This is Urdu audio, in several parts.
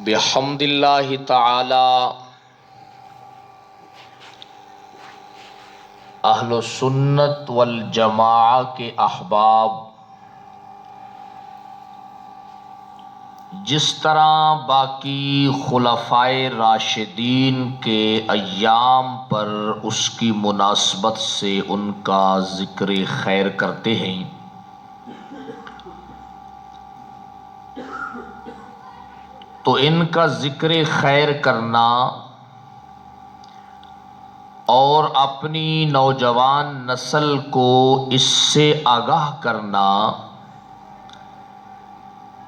بحمد اللہ تعالی اہل سنت والجماعہ کے احباب جس طرح باقی خلفائے راشدین کے ایام پر اس کی مناسبت سے ان کا ذکر خیر کرتے ہیں، تو ان کا ذکر خیر کرنا اور اپنی نوجوان نسل کو اس سے آگاہ کرنا،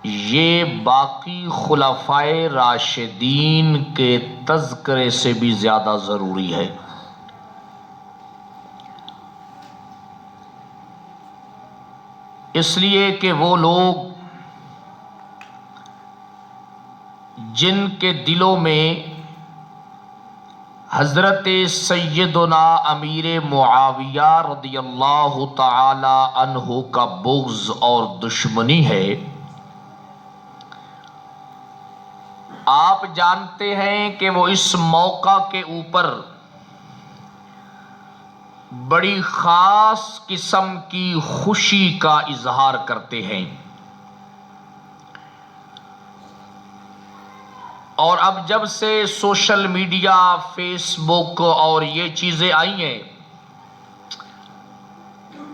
یہ باقی خلفائے راشدین کے تذکرے سے بھی زیادہ ضروری ہے۔ اس لیے کہ وہ لوگ جن کے دلوں میں حضرت سیدنا امیر معاویہ رضی اللہ تعالی عنہ کا بغض اور دشمنی ہے، آپ جانتے ہیں کہ وہ اس موقع کے اوپر بڑی خاص قسم کی خوشی کا اظہار کرتے ہیں، اور اب جب سے سوشل میڈیا، فیس بک اور یہ چیزیں آئی ہیں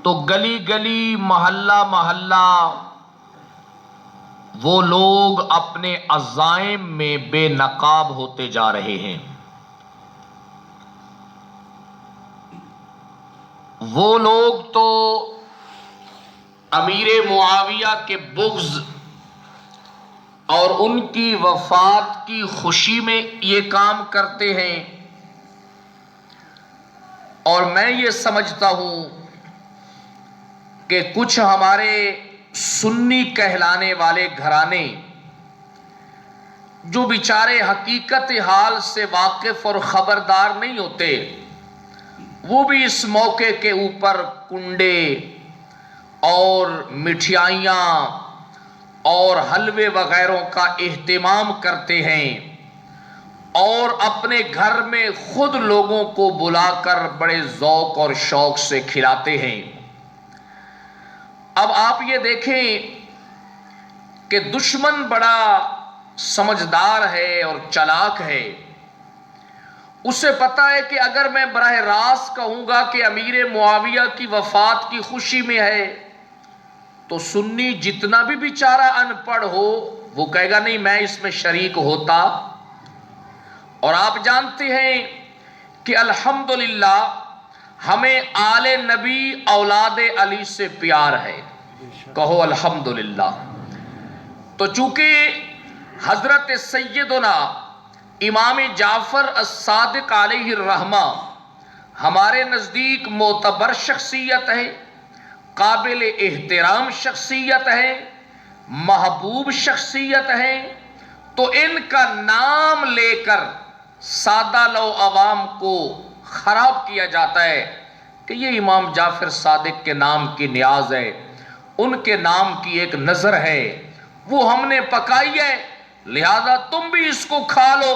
تو گلی گلی، محلہ محلہ وہ لوگ اپنے عزائم میں بے نقاب ہوتے جا رہے ہیں۔ وہ لوگ تو امیر معاویہ کے بغض اور ان کی وفات کی خوشی میں یہ کام کرتے ہیں، اور میں یہ سمجھتا ہوں کہ کچھ ہمارے سنی کہلانے والے گھرانے جو بیچارے حقیقت حال سے واقف اور خبردار نہیں ہوتے، وہ بھی اس موقع کے اوپر کنڈے اور مٹھائیاں اور حلوے وغیرہ کا اہتمام کرتے ہیں، اور اپنے گھر میں خود لوگوں کو بلا کر بڑے ذوق اور شوق سے کھلاتے ہیں۔ اب آپ یہ دیکھیں کہ دشمن بڑا سمجھدار ہے اور چلاک ہے، اسے پتا ہے کہ اگر میں براہ راست کہوں گا کہ امیر معاویہ کی وفات کی خوشی میں ہے تو سنی جتنا بھی بیچارہ ان پڑھ ہو وہ کہے گا نہیں میں اس میں شریک ہوتا۔ اور آپ جانتے ہیں کہ الحمدللہ ہمیں آل نبی اولاد علی سے پیار ہے، کہو الحمدللہ۔ تو چونکہ حضرت سیدنا امام جعفر الصادق علیہ الرحمہ ہمارے نزدیک معتبر شخصیت ہے، قابل احترام شخصیت ہے، محبوب شخصیت ہے، تو ان کا نام لے کر سادہ لو عوام کو خراب کیا جاتا ہے کہ یہ امام جعفر صادق کے نام کی نیاز ہے، ان کے نام کی ایک نظر ہے، وہ ہم نے پکائی ہے لہذا تم بھی اس کو کھا لو،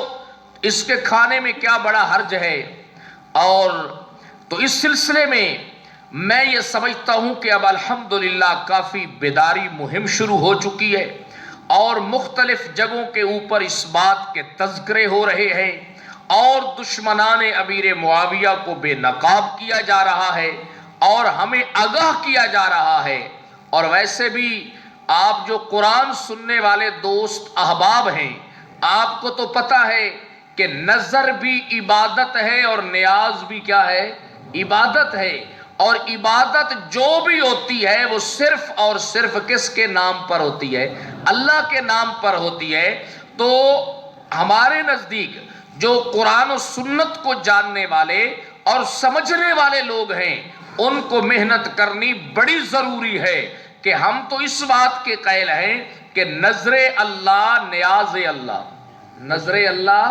اس کے کھانے میں کیا بڑا حرج ہے۔ اور تو اس سلسلے میں میں یہ سمجھتا ہوں کہ اب الحمدللہ کافی بیداری مہم شروع ہو چکی ہے، اور مختلف جگہوں کے اوپر اس بات کے تذکرے ہو رہے ہیں، اور دشمنان امیر معاویہ کو بے نقاب کیا جا رہا ہے اور ہمیں آگاہ کیا جا رہا ہے۔ اور ویسے بھی آپ جو قرآن سننے والے دوست احباب ہیں، آپ کو تو پتہ ہے کہ نظر بھی عبادت ہے اور نیاز بھی کیا ہے؟ عبادت ہے، اور عبادت جو بھی ہوتی ہے وہ صرف اور صرف کس کے نام پر ہوتی ہے؟ اللہ کے نام پر ہوتی ہے۔ تو ہمارے نزدیک جو قرآن و سنت کو جاننے والے اور سمجھنے والے لوگ ہیں ان کو محنت کرنی بڑی ضروری ہے کہ ہم تو اس بات کے قائل ہیں کہ نظر اللہ نیاز اللہ، نظر اللہ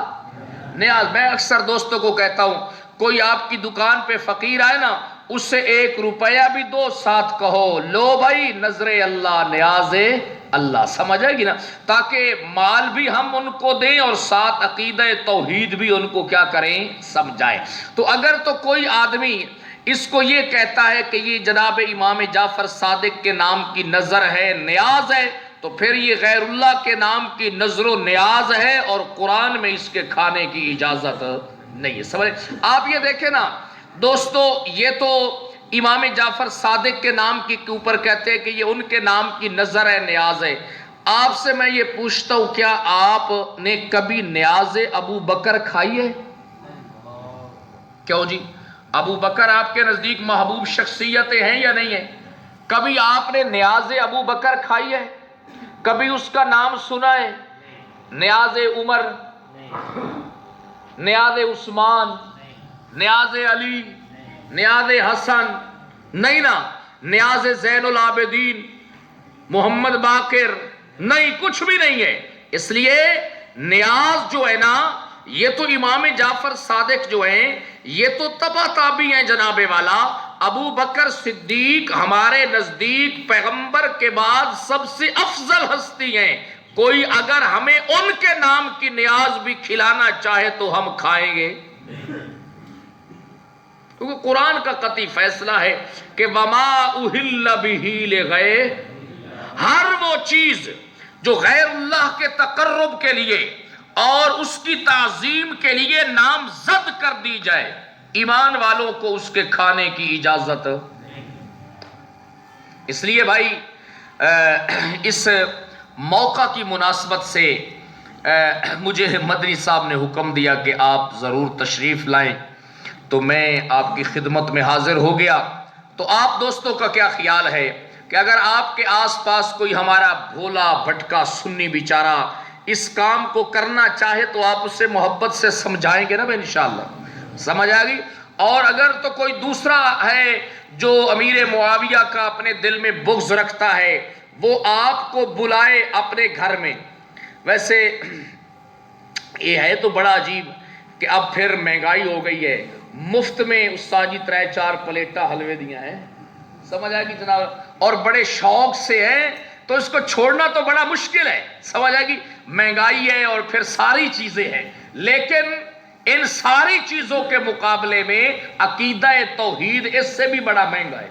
نیاز۔ میں اکثر دوستوں کو کہتا ہوں کوئی آپ کی دکان پہ فقیر آئے نا، اس سے 1 روپیہ بھی دو، ساتھ کہو لو بھائی نظر اللہ نیاز اللہ. سمجھ آئے گی نا؟ تاکہ مال بھی ہم ان کو دیں اور ساتھ عقیدہ توحید بھی ان کو کیا کریں؟ سمجھائیں. تو اگر تو کوئی آدمی اس کو یہ کہتا ہے کہ یہ جناب امام جعفر صادق کے نام کی نظر ہے، نیاز ہے، تو پھر یہ غیر اللہ کے نام کی نظر و نیاز ہے اور قرآن میں اس کے کھانے کی اجازت نہیں ہے. سمجھ آپ یہ دیکھیں نا دوستو، یہ تو امام جعفر صادق کے نام کے اوپر کہتے ہیں کہ یہ ان کے نام کی نظر ہے، نیاز ہے. آپ سے میں یہ پوچھتا ہوں، کیا آپ نے کبھی نیاز ابو بکر کھائی ہے؟ کیوں جی؟ ابو بکر آپ کے نزدیک محبوب شخصیتیں ہیں یا نہیں ہیں؟ کبھی آپ نے نیاز ابو بکر کھائی ہے؟ کبھی اس کا نام سنا ہے؟ نیاز عمر، نیاز عثمان، نیاز علی، نیاز حسن؟ نہیں نا. نیاز زین العابدین، محمد باقر؟ نہیں، کچھ بھی نہیں ہے. اس لیے نیاز جو ہے نا، یہ تو امام جعفر صادق جو ہیں یہ تو تبع تابعی ہیں جناب والا. ابو بکر صدیق ہمارے نزدیک پیغمبر کے بعد سب سے افضل ہستی ہیں. کوئی اگر ہمیں ان کے نام کی نیاز بھی کھلانا چاہے تو ہم کھائیں گے، کیونکہ قرآن کا قطعی فیصلہ ہے کہ وما اہل بہ لغیر، ہر وہ چیز جو غیر اللہ کے تقرب کے لیے اور اس کی تعظیم کے لیے نامزد کر دی جائے، ایمان والوں کو اس کے کھانے کی اجازت. اس لیے بھائی اس موقع کی مناسبت سے مجھے مدنی صاحب نے حکم دیا کہ آپ ضرور تشریف لائیں، تو میں آپ کی خدمت میں حاضر ہو گیا. تو آپ دوستوں کا کیا خیال ہے کہ اگر آپ کے آس پاس کوئی ہمارا بھولا بھٹکا سنی بیچارہ اس کام کو کرنا چاہے تو آپ اسے محبت سے سمجھائیں گے نا بھائی؟ انشاءاللہ سمجھ آ گئی. اور اگر تو کوئی دوسرا ہے جو امیر معاویہ کا اپنے دل میں بغض رکھتا ہے، وہ آپ کو بلائے اپنے گھر میں. ویسے یہ ہے تو بڑا عجیب کہ اب پھر مہنگائی ہو گئی ہے، مفت میں استاد جی 3-4 پلیٹا حلوے دیا ہے. سمجھ آئے گی جناب؟ اور بڑے شوق سے ہیں تو اس کو چھوڑنا تو بڑا مشکل ہے. سمجھ آئے گی؟ مہنگائی ہے اور پھر ساری چیزیں ہیں، لیکن ان ساری چیزوں کے مقابلے میں عقیدہ توحید اس سے بھی بڑا مہنگا ہے.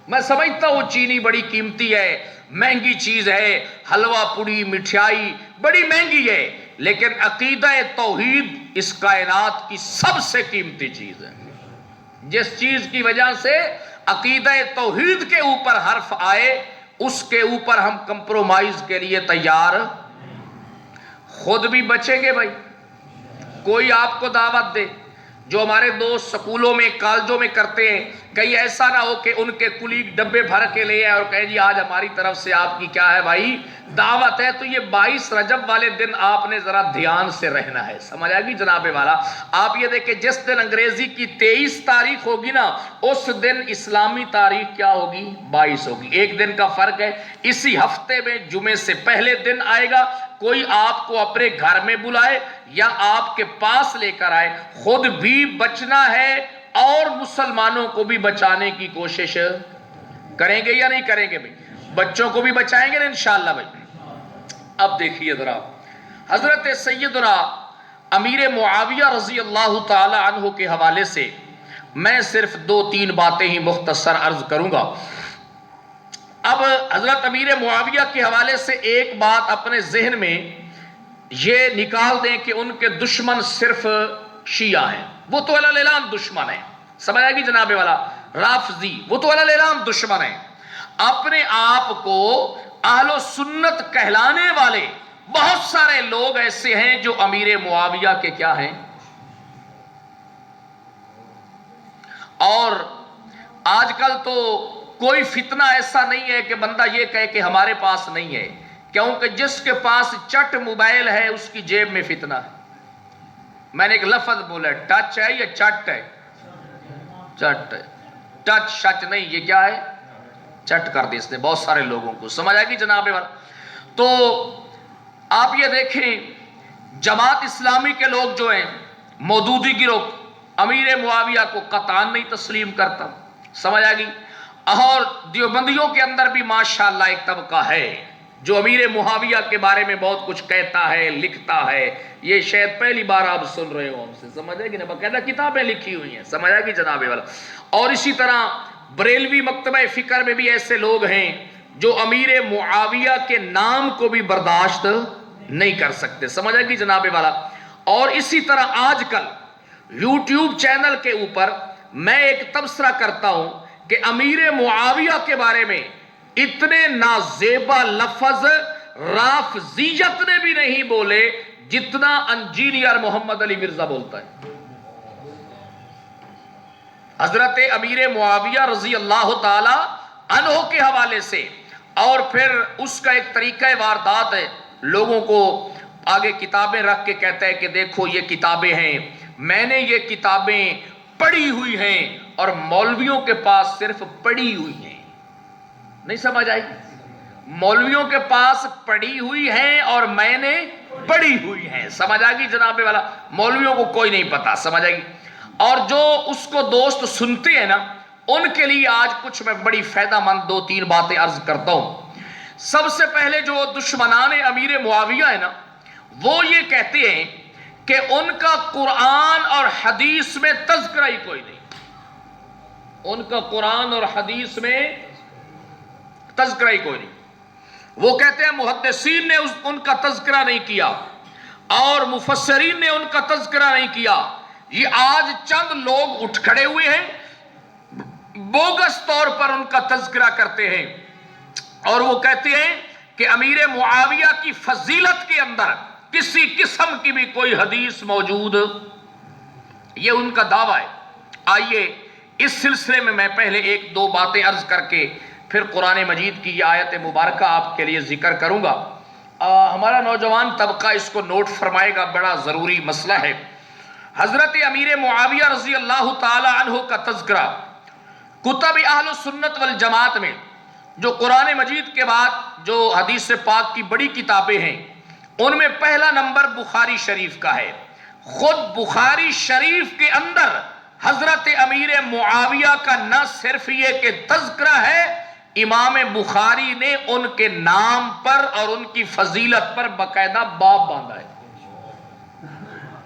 میں سمجھتا ہوں چینی بڑی قیمتی ہے، مہنگی چیز ہے، حلوہ پوڑی مٹھائی بڑی مہنگی ہے، لیکن عقیدہ توحید اس کائنات کی سب سے قیمتی چیز ہے. جس چیز کی وجہ سے عقیدہ توحید کے اوپر حرف آئے اس کے اوپر ہم کمپرومائز کے لیے تیار. خود بھی بچیں گے بھائی. کوئی آپ کو دعوت دے، جو ہمارے دوست سکولوں میں کالجوں میں کرتے ہیں، کہیں ایسا نہ ہو کہ ان کے کلیگ ڈبے بھر کے لے آئے اور کہیں جی آج ہماری طرف سے آپ کی کیا ہے بھائی دعوت ہے. تو یہ 22 رجب والے دن آپ نے ذرا دھیان سے رہنا ہے. سمجھ آئے گی جناب والا؟ آپ یہ دیکھیں جس دن انگریزی کی 23 تاریخ ہوگی نا، اس دن اسلامی تاریخ کیا ہوگی؟ 22 ہوگی. ایک دن کا فرق ہے. اسی ہفتے میں جمعے سے پہلے دن آئے گا. کوئی آپ کو اپنے گھر میں بلائے یا آپ کے پاس لے کر آئے، خود بھی بچنا ہے اور مسلمانوں کو بھی بچانے کی کوشش کریں گے یا نہیں کریں گے بھائی؟ بچوں کو بھی بچائیں گے نا انشاءاللہ بھائی. اب دیکھیے ذرا حضرت سیدنا امیر معاویہ رضی اللہ تعالی عنہ کے حوالے سے میں صرف 2-3 باتیں ہی مختصر عرض کروں گا. اب حضرت امیر معاویہ کے حوالے سے ایک بات اپنے ذہن میں یہ نکال دیں کہ ان کے دشمن صرف شیعہ ہیں، وہ تو علی الاعلان دشمن ہیں. سمجھ آئے گی جناب والا؟ رافضی وہ تو علی الاعلان دشمن ہیں. اپنے آپ کو اہل و سنت کہلانے والے بہت سارے لوگ ایسے ہیں جو امیر معاویہ کے کیا ہیں. اور آج کل تو کوئی فتنہ ایسا نہیں ہے کہ بندہ یہ کہے کہ ہمارے پاس نہیں ہے، کیونکہ جس کے پاس چٹ موبائل ہے اس کی جیب میں فتنہ ہے. میں نے ایک لفظ بولا، ٹچ ہے یا چٹ ہے؟ چٹ ہے. ٹچ شچ نہیں، یہ کیا ہے؟ چٹ کر دی اس نے بہت سارے لوگوں کو. سمجھ آئے گی جناب والا؟ تو آپ یہ دیکھیں جماعت اسلامی کے لوگ جو ہیں، مودودی گروہ امیر معاویہ کو قطعاً نہیں تسلیم کرتا. سمجھ آئے گی؟ اور دیوبندیوں کے اندر بھی ماشاءاللہ ایک طبقہ ہے جو امیر معاویہ کے بارے میں بہت کچھ کہتا ہے، لکھتا ہے. یہ شاید پہلی بار آپ سن رہے ہو ہم سے، سمجھ آئے کہ نا، باقاعدہ کتابیں لکھی ہوئی ہیں، سمجھ آئے کہ جناب والا. اور اسی طرح بریلوی مکتبہ فکر میں بھی ایسے لوگ ہیں جو امیر معاویہ کے نام کو بھی برداشت نہیں کر سکتے، سمجھ آئے کہ جناب والا. اور اسی طرح آج کل یوٹیوب چینل کے اوپر میں ایک تبصرہ کرتا ہوں کہ امیر معاویہ کے بارے میں اتنے نازیبا لفظ رافضیت نے بھی نہیں بولے جتنا انجینئر محمد علی مرزا بولتا ہے. حضرت امیر معاویہ رضی اللہ تعالی عنہ کے حوالے سے، اور پھر اس کا ایک طریقہ واردات ہے، لوگوں کو آگے کتابیں رکھ کے کہتا ہے کہ دیکھو یہ کتابیں ہیں، میں نے یہ کتابیں پڑھی ہوئی ہیں، اور مولویوں کے پاس صرف پڑھی ہوئی ہیں. نہیں سمجھ آئی؟ مولویوں کے پاس پڑھی ہوئی ہیں اور میں نے پڑھی ہوئی ہیں، سمجھ آگی جناب والا. مولویوں کو کوئی نہیں پتا، سمجھ آگی. اور جو اس کو دوست سنتے ہیں نا، ان کے لیے آج کچھ میں بڑی فائدہ مند 2-3 باتیں عرض کرتا ہوں. سب سے پہلے جو دشمنان امیر معاویہ ہے نا، وہ یہ کہتے ہیں کہ ان کا قرآن اور حدیث میں تذکرہ ہی کوئی نہیں. ان کا قرآن اور حدیث میں تذکرہ ہی کوئی نہیں. وہ کہتے ہیں محدثین نے ان کا تذکرہ نہیں کیا اور مفسرین نے ان کا تذکرہ نہیں کیا. یہ آج چند لوگ اٹھ کھڑے ہوئے ہیں، بوگس طور پر ان کا تذکرہ کرتے ہیں، اور وہ کہتے ہیں کہ امیر معاویہ کی فضیلت کے اندر کسی قسم کی بھی کوئی حدیث موجود، یہ ان کا دعویٰ ہے. آئیے اس سلسلے میں پہلے 1-2 باتیں عرض کر کے پھر قرآن مجید کی یہ آیت مبارکہ آپ کے لیے ذکر کروں گا. ہمارا نوجوان طبقہ اس کو نوٹ فرمائے گا، بڑا ضروری مسئلہ ہے. حضرت امیر معاویہ رضی اللہ تعالی عنہ کا تذکرہ کتب اہل سنت والجماعت میں، جو قرآن مجید کے بعد جو حدیث پاک کی بڑی کتابیں ہیں، ان میں پہلا نمبر بخاری شریف کا ہے. خود بخاری شریف کے اندر حضرت امیر معاویہ کا نہ صرف یہ کہ تذکرہ ہے، امام بخاری نے ان کے نام پر اور ان کی فضیلت پر باقاعدہ باب باندھا ہے.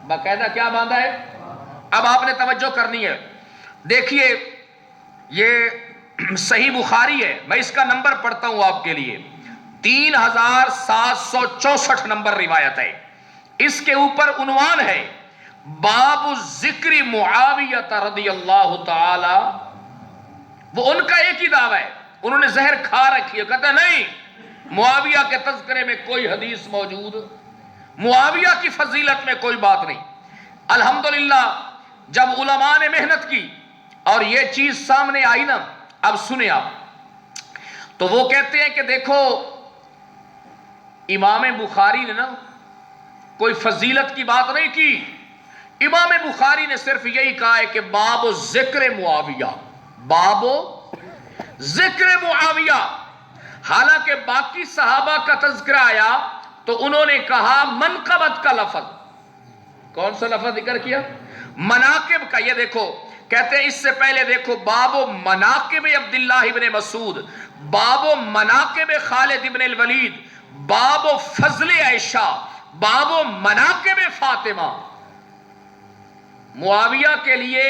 باقاعدہ کیا باندھا ہے؟ اب آپ نے توجہ کرنی ہے. دیکھیے یہ صحیح بخاری ہے، میں اس کا نمبر پڑھتا ہوں آپ کے لیے. 3764 نمبر روایت ہے. اس کے اوپر عنوان ہے باب ذکر معاویہ رضی اللہ تعالی. وہ ان کا ایک ہی دعویٰ ہے، انہوں نے زہر کھا رکھی ہے، کہتا ہے نہیں معاویہ کے تذکرے میں کوئی حدیث موجود، معاویہ کی فضیلت میں کوئی بات نہیں. الحمدللہ جب علماء نے محنت کی اور یہ چیز سامنے آئی نا، اب سنیں آپ، تو وہ کہتے ہیں کہ دیکھو امام بخاری نے نا کوئی فضیلت کی بات نہیں کی. امام بخاری نے صرف یہی کہا ہے کہ باب ذکر معاویہ، باب ذکر معاویہ. حالانکہ باقی صحابہ کا تذکرہ آیا تو انہوں نے کہا منقبت کا لفظ. کون سا لفظ ذکر کیا؟ مناقب کا. یہ دیکھو کہتے ہیں اس سے پہلے دیکھو باب مناقب عبداللہ ابن مسعود، باب مناقب خالد ابن الولید، باب فضل عائشہ، باب مناقب فاطمہ. معاویہ کے لیے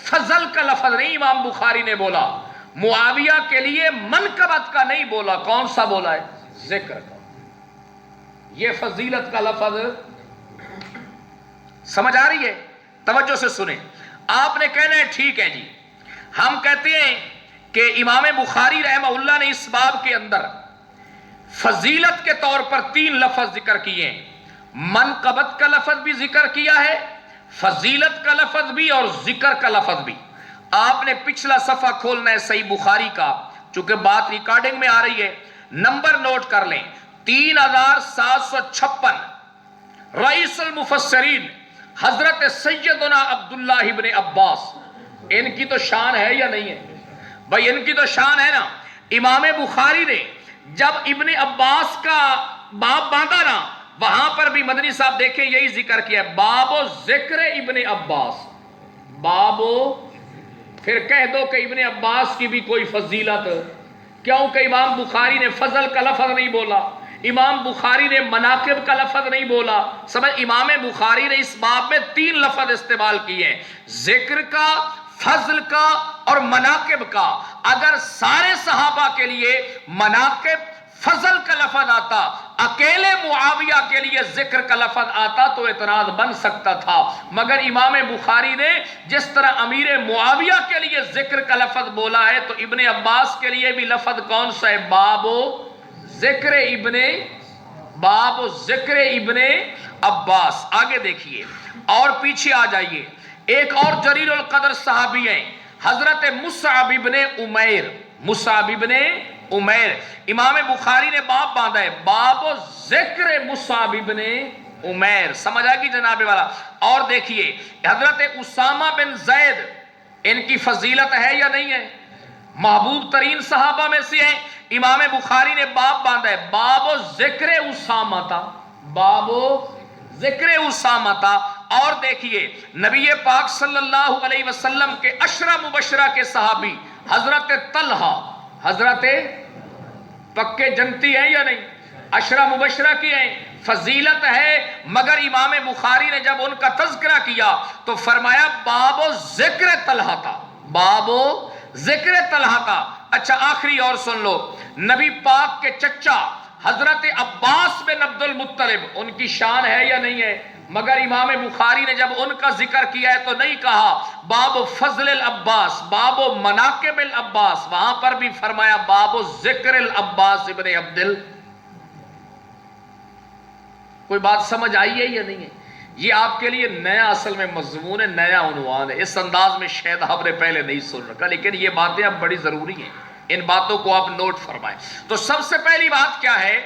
فضل کا لفظ نہیں امام بخاری نے بولا، معاویہ کے لیے منقبت کا نہیں بولا. کون سا بولا ہے؟ ذکر کا. یہ فضیلت کا لفظ سمجھ آ رہی ہے؟ توجہ سے سنیں. آپ نے کہنا ہے ٹھیک ہے جی، ہم کہتے ہیں کہ امام بخاری رحمہ اللہ نے اس باب کے اندر فضیلت کے طور پر 3 لفظ ذکر کیے ہیں. منقبت کا لفظ بھی ذکر کیا ہے، فضیلت کا لفظ بھی اور ذکر کا لفظ بھی. آپ نے پچھلا صفحہ کھولنا ہے صحیح بخاری کا، چونکہ بات ریکارڈنگ میں آ رہی ہے. نمبر نوٹ کر لیں 3756. رئیس المفسرین حضرت سیدنا عبداللہ ابن عباس. ان کی تو شان ہے یا نہیں ہے بھائی؟ ان کی تو شان ہے نا. امام بخاری نے جب ابن عباس کا باب باندھا نا، وہاں پر بھی مدنی صاحب دیکھیں یہی ذکر کیا ہے، باب ذکر ابن عباس، باب پھر کہہ دو کہ ابن عباس کی بھی کوئی فضیلت، کیونکہ امام بخاری نے فضل کا لفظ نہیں بولا، امام بخاری نے مناقب کا لفظ نہیں بولا. سمجھ، امام بخاری نے اس باب میں 3 لفظ استعمال کیے ہیں، ذکر کا، فضل کا اور مناقب کا. اگر سارے صحابہ کے لیے مناقب فضل کا لفظ آتا، اکیلے معاویہ کے لیے ذکر کا لفظ آتا تو اعتراض بن سکتا تھا، مگر امام بخاری نے جس طرح امیر معاویہ کے لیے ذکر کا لفظ بولا ہے تو ابن عباس کے لیے بھی لفظ کون سا ہے؟ باب ذکر ابن عباس. آگے دیکھیے اور پیچھے آ جائیے، ایک اور جلیل القدر صحابی ہیں حضرت مصعب ابن عمیر. امام بخاری نے باب باندھا ہے، باب ذکر مصعب ابن عمیر. سمجھ آئے گی جناب والا؟ اور دیکھیے حضرت اسامہ بن زید، ان کی فضیلت ہے یا نہیں ہے؟ محبوب ترین صحابہ میں سے ہیں. امام بخاری نے باب باندھا ہے، باب ذکر اسامہ تھا، باب ذکر اسامہ تھا. اور دیکھیے نبی پاک صلی اللہ علیہ وسلم کے عشرہ مبشرہ کے صحابی حضرت طلحہ، حضرت پکے جنتی ہیں یا نہیں؟ عشرہ مبشرہ کی ہیں، فضیلت ہے، مگر امام بخاری نے جب ان کا تذکرہ کیا تو فرمایا باب ذکر طلحہ تھا، باب ذکر طلحہ تھا. اچھا آخری اور سن لو، نبی پاک کے چچا حضرت عباس بن عبد المطلب، ان کی شان ہے یا نہیں ہے؟ مگر امام بخاری نے جب ان کا ذکر کیا ہے تو نہیں کہا باب فضل العباس، باب مناقب العباس، وہاں پر بھی فرمایا باب ذکر العباس ابن عبدل. کوئی بات سمجھ آئی ہے یا نہیں ہے؟ یہ آپ کے لیے نیا اصل میں مضمون ہے، نیا عنوان ہے. اس انداز میں شاید ہم نے پہلے نہیں سن رکھا، لیکن یہ باتیں اب بڑی ضروری ہیں، ان باتوں کو آپ نوٹ فرمائیں. تو سب سے پہلی بات کیا ہے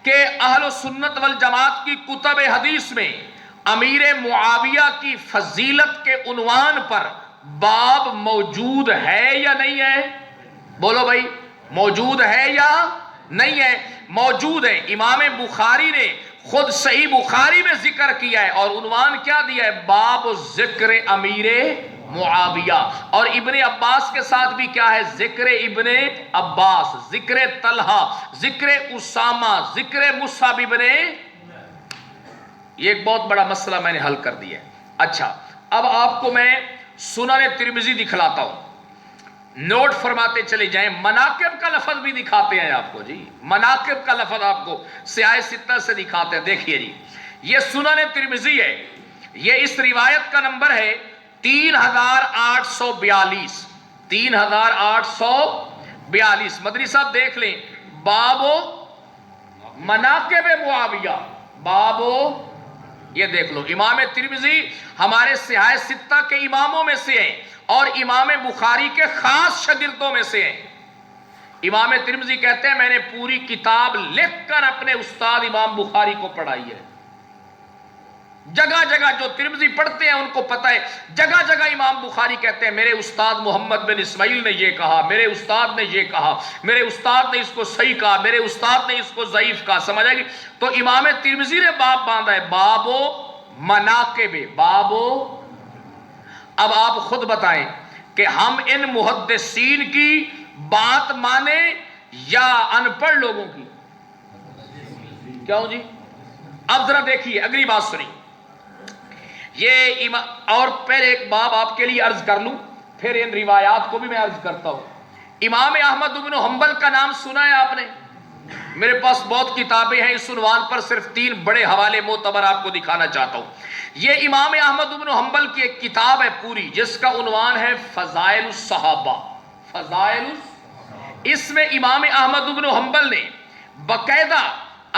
کہ اہل سنت والجماعت کی کتب حدیث میں امیر معاویہ کی فضیلت کے عنوان پر باب موجود ہے یا نہیں ہے؟ بولو بھائی، موجود ہے یا نہیں ہے؟ موجود ہے. امام بخاری نے خود صحیح بخاری میں ذکر کیا ہے اور عنوان کیا دیا ہے؟ باب ذکر امیر معاویہ. اور ابن عباس کے ساتھ بھی کیا ہے؟ ذکر ابن عباس، ذکر طلحہ، ذکر اسامہ، ذکر مصعب ابن. یہ ایک بہت بڑا مسئلہ میں نے حل کر دیا ہے. اچھا اب آپ کو میں سنن ترمذی دکھلاتا ہوں، نوٹ فرماتے چلے جائیں. مناقب کا لفظ بھی دکھاتے ہیں آپ کو جی، مناقب کا لفظ آپ کو سیاہ ستہ سے دکھاتے ہیں. دیکھیے جی، یہ سنن ترمذی ہے، یہ اس روایت کا نمبر ہے 3842، 3842. مدنی صاحب دیکھ لیں، بابو مناقب معاویہ، بابو، یہ دیکھ لو. امام ترمذی ہمارے سیاہ ستہ کے اماموں میں سے ہیں اور امام بخاری کے خاص شاگردوں میں سے ہیں. امام ترمذی کہتے ہیں میں نے پوری کتاب لکھ کر اپنے استاد امام بخاری کو پڑھائی ہے. جگہ جگہ جو ترمذی پڑھتے ہیں ان کو پتہ ہے، جگہ جگہ امام بخاری کہتے ہیں میرے استاد محمد بن اسماعیل نے یہ کہا، میرے استاد نے یہ کہا، میرے استاد نے اس کو صحیح کہا، میرے استاد نے اس کو ضعیف کہا. سمجھ آئے گی؟ تو امام ترمذی نے باب باندھا ہے، بابو مناقب، بابو. اب آپ خود بتائیں کہ ہم ان محدثین کی بات مانیں یا ان پڑھ لوگوں کی؟ کیوں جی؟ اب ذرا دیکھیے اگلی بات سنی. یہ اور پہلے ایک باب آپ کے لیے عرض کر لوں، پھر ان روایات کو بھی میں عرض کرتا ہوں. امام احمد بن حنبل کا نام سنا ہے آپ نے؟ میرے پاس بہت کتابیں ہیں، اس عنوان پر صرف 3 بڑے حوالے معتبر آپ کو دکھانا چاہتا ہوں. یہ امام احمد بن حنبل کی ایک کتاب ہے پوری، جس کا عنوان ہے فضائل الصحابہ. فضائل. اس میں امام احمد بن حنبل نے باقاعدہ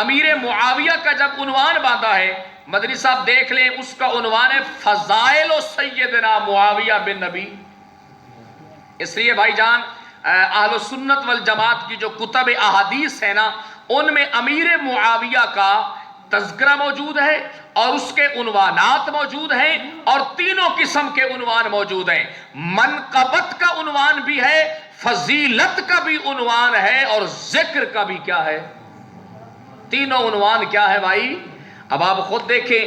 امیر معاویہ کا جب عنوان باندھا ہے، مدنی صاحب دیکھ لیں، اس کا عنوان ہے فضائل سیدنا معاویہ بن نبی. اس لیے بھائی جان اہل سنت والجماعت کی جو کتب احادیث ہے نا، ان میں امیر معاویہ کا تذکرہ موجود ہے اور اس کے عنوانات موجود ہیں، اور تینوں قسم کے عنوان موجود ہیں. منقبت کا عنوان بھی ہے، فضیلت کا بھی عنوان ہے، اور ذکر کا بھی کیا ہے؟ تینوں عنوان کیا ہے بھائی؟ اب آپ خود دیکھیں،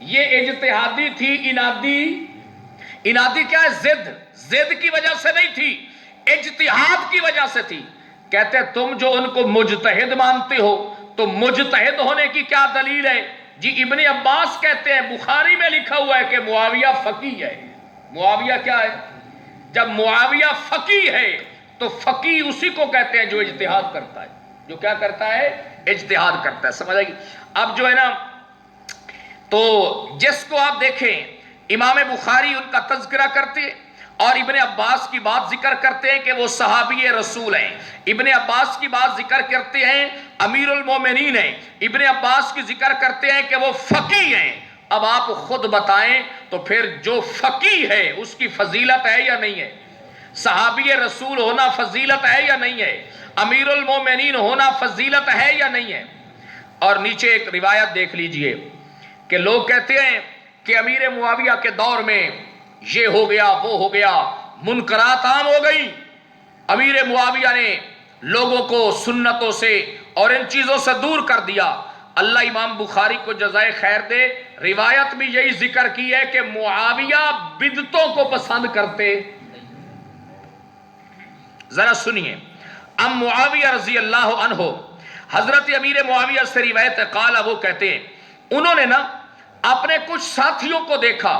یہ اجتہادی تھی، انادی کیا ہے؟ زد کی وجہ سے نہیں تھی، اجتہاد کی وجہ سے تھی۔ کہتے تم جو ان کو مجتہد مانتے ہو تو مجتہد ہونے کی کیا دلیل ہے؟ جی ابن عباس کہتے ہیں بخاری میں لکھا ہوا ہے کہ معاویہ فقیہ ہے۔ معاویہ کیا ہے؟ جب معاویہ فقیہ ہے تو فقیہ اسی کو کہتے ہیں جو اجتہاد کرتا ہے، جو کیا کرتا ہے؟ اجتہاد کرتا ہے۔ سمجھ آئی؟ اب جو ہے نا، تو جس کو آپ دیکھیں امام بخاری ان کا تذکرہ کرتے اور ابن عباس کی بات ذکر کرتے ہیں کہ وہ صحابی رسول ہیں، ابن عباس کی بات ذکر کرتے ہیں امیر المومنین ہیں، ابن عباس کی ذکر کرتے ہیں کہ وہ فقیہ ہیں۔ اب آپ خود بتائیں تو پھر جو فقیہ ہے اس کی فضیلت ہے یا نہیں ہے؟ صحابی رسول ہونا فضیلت ہے یا نہیں ہے؟ امیر المومنین ہونا فضیلت ہے یا نہیں ہے؟ اور نیچے ایک روایت دیکھ لیجئے کہ لوگ کہتے ہیں کہ امیر معاویہ کے دور میں یہ ہو گیا وہ ہو گیا، منکرات عام ہو گئی، امیر معاویہ نے لوگوں کو سنتوں سے اور ان چیزوں سے دور کر دیا۔ اللہ امام بخاری کو جزائے خیر دے، روایت بھی یہی ذکر کی ہے کہ معاویہ بدعتوں کو پسند کرتے۔ ذرا سنیے، ام معاویہ رضی اللہ عنہ، حضرت امیر معاویہ سے روایت قال، وہ کہتے ہیں انہوں نے نا اپنے کچھ ساتھیوں کو دیکھا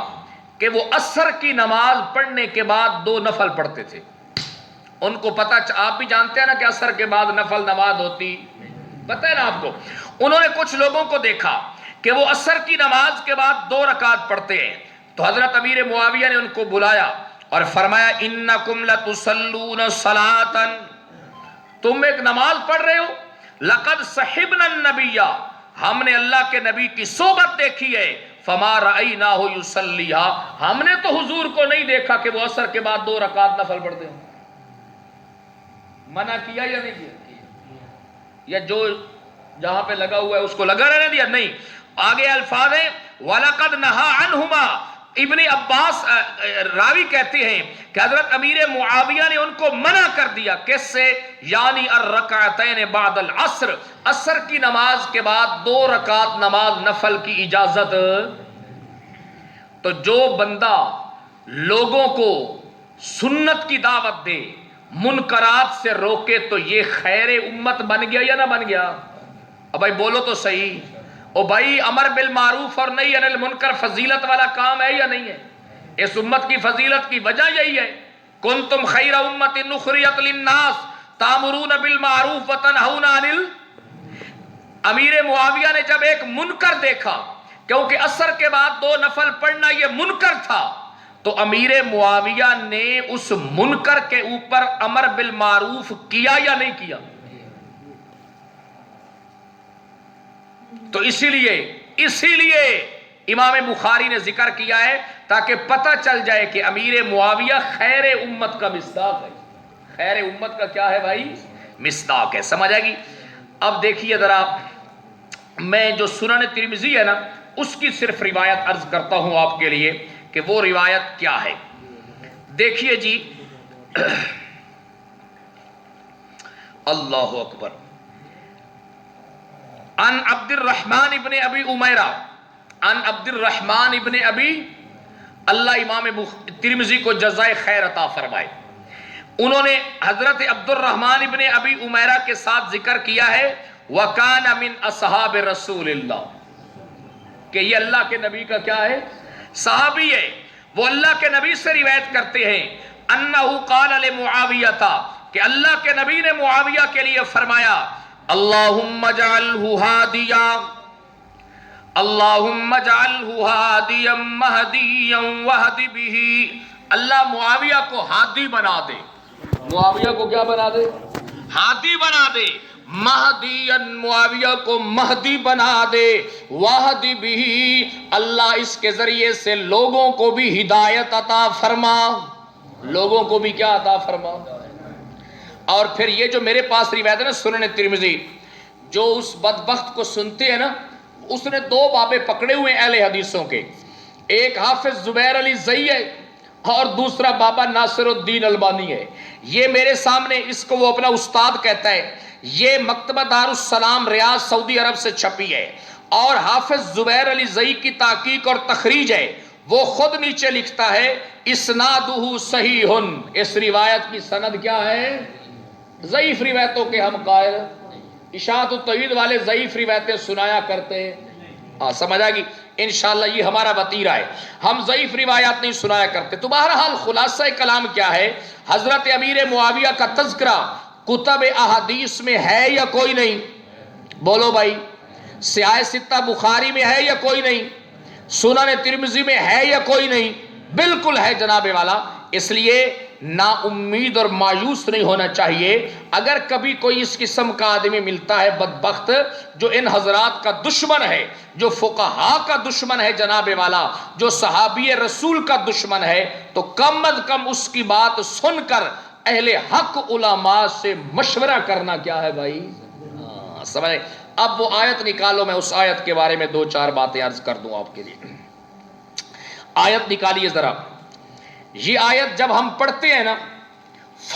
کہ وہ عصر کی نماز پڑھنے کے بعد 2 نفل پڑھتے تھے۔ ان کو پتا، آپ بھی جانتے ہیں نا کہ عصر کے بعد نفل نماز ہوتی، پتہ ہے نا آپ کو۔ انہوں نے کچھ لوگوں کو دیکھا کہ وہ عصر کی نماز کے بعد 2 رکعت پڑھتے ہیں، تو حضرت امیر معاویہ نے ان کو بلایا اور فرمایا انکم لتصلون صلاۃ، تم ایک نماز پڑھ رہے ہو، لقد صحبنا النبی، ہم نے اللہ کے نبی کی صحبت دیکھی ہے، فما رأیناہ یصلیھا، ہم نے تو حضور کو نہیں دیکھا کہ وہ عصر کے بعد 2 رکعت نفل پڑھتے ہوں۔ منع کیا یا نہیں کیا؟ یا جو جہاں پہ لگا ہوا ہے اس کو لگا رہنے دیا؟ نہیں۔ آگے الفاظ ہیں وَلَقَدْ نَهَا عَنْهُمَا، ابن عباس راوی کہتے ہیں کہ حضرت امیر معاویہ نے ان کو منع کر دیا، کس سے؟ یعنی الرکعتین بعد العصر، عصر کی نماز کے بعد 2 رکعت نماز نفل کی اجازت۔ تو جو بندہ لوگوں کو سنت کی دعوت دے، منکرات سے روکے، تو یہ خیر امت بن گیا یا نہ بن گیا؟ اب بھائی بولو تو صحیح، او بھائی امر بالمعروف اور نہی عن المنکر فضیلت والا کام ہے یا نہیں ہے؟ اس امت کی فضیلت کی وجہ یہی ہے، کنتم خیر امت اخرجت للناس تأمرون بالمعروف وتنہون عن امیر معاویہ نے جب ایک منکر دیکھا، کیونکہ عصر کے بعد 2 نفل پڑھنا یہ منکر تھا، تو امیر معاویہ نے اس منکر کے اوپر امر بالمعروف کیا یا نہیں کیا؟ تو اسی لیے امام بخاری نے ذکر کیا ہے تاکہ پتہ چل جائے کہ امیر معاویہ خیر امت کا مصداق ہے۔ خیر امت کا کیا ہے بھائی؟ مصداق ہے۔ سمجھ آئے گی؟ اب دیکھیے ذرا، میں جو سنن ترمذی ہے نا اس کی صرف روایت عرض کرتا ہوں آپ کے لیے کہ وہ روایت کیا ہے۔ دیکھیے جی، اللہ اکبر، عن عبد الرحمن ابن ابی امیرہ، عن عبد الرحمن ابن ابی، اللہ امام ترمذی کو جزائے خیر عطا فرمائے، انہوں نے حضرت عبد الرحمن ابن ابی امیرہ کے ساتھ ذکر کیا ہے وَكَانَ مِنْ أَصْحَابِ رَسُولِ اللَّهِ، کہ یہ اللہ کے نبی کا کیا ہے؟ صحابی ہے، وہ اللہ کے نبی سے روایت کرتے ہیں أَنَّهُ قَالَ لِمُعَاوِيَةَ، کہ اللہ کے نبی نے معاویہ کے لیے فرمایا اللہم اجعلہ ہادیا، اللہم اجعلہ ہادیا مہدیا وہد بہ، اللہ معاویہ کو ہادی بنا دے، معاویہ کو کیا بنا دے؟ ہادی بنا دے، مہدیا، معاویہ کو مہدی بنا دے، وہد بہ، اللہ اس کے ذریعے سے لوگوں کو بھی ہدایت عطا فرما، لوگوں کو بھی کیا عطا فرما۔ اور پھر یہ جو میرے پاس روایت ہے نا سنن ترمذی، جو اس بدبخت کو سنتے ہیں نا، اس نے 2 بابے پکڑے ہوئے اہل حدیثوں کے، ایک حافظ زبیر علی زئی ہے اور دوسرا بابا ناصر الدین البانی ہے۔ یہ میرے سامنے، اس کو وہ اپنا استاد کہتا ہے، یہ مکتبہ دار السلام ریاض سعودی عرب سے چھپی ہے، اور حافظ زبیر علی زئی کی تحقیق اور تخریج ہے، وہ خود نیچے لکھتا ہے اسنادہ صحیح، اس روایت کی سند کیا ہے؟ ضعیف روایتوں کے ہم قائل، اشاعت التوحید والے ضعیف روایتیں سنایا کرتے ہیں، سمجھ آ گئی؟ انشاءاللہ یہ ہمارا وطیرہ ہے، ہم ضعیف روایات نہیں سنایا کرتے۔ تو بہرحال خلاصہ کلام کیا ہے؟ حضرت امیر معاویہ کا تذکرہ کتب احادیث میں ہے یا کوئی نہیں؟ بولو بھائی، سیاہ ستہ بخاری میں ہے یا کوئی نہیں؟ سنن ترمذی میں ہے یا کوئی نہیں؟ بالکل ہے جناب والا۔ اس لیے نا امید اور مایوس نہیں ہونا چاہیے۔ اگر کبھی کوئی اس قسم کا آدمی ملتا ہے بدبخت جو ان حضرات کا دشمن ہے، جو فقہا کا دشمن ہے جناب والا، جو صحابی رسول کا دشمن ہے، تو کم از کم اس کی بات سن کر اہل حق علماء سے مشورہ کرنا کیا ہے بھائی؟ سمجھے؟ اب وہ آیت نکالو، میں اس آیت کے بارے میں 2-4 باتیں عرض کر دوں آپ کے لیے۔ آیت نکالیے ذرا۔ یہ آیت جب ہم پڑھتے ہیں نا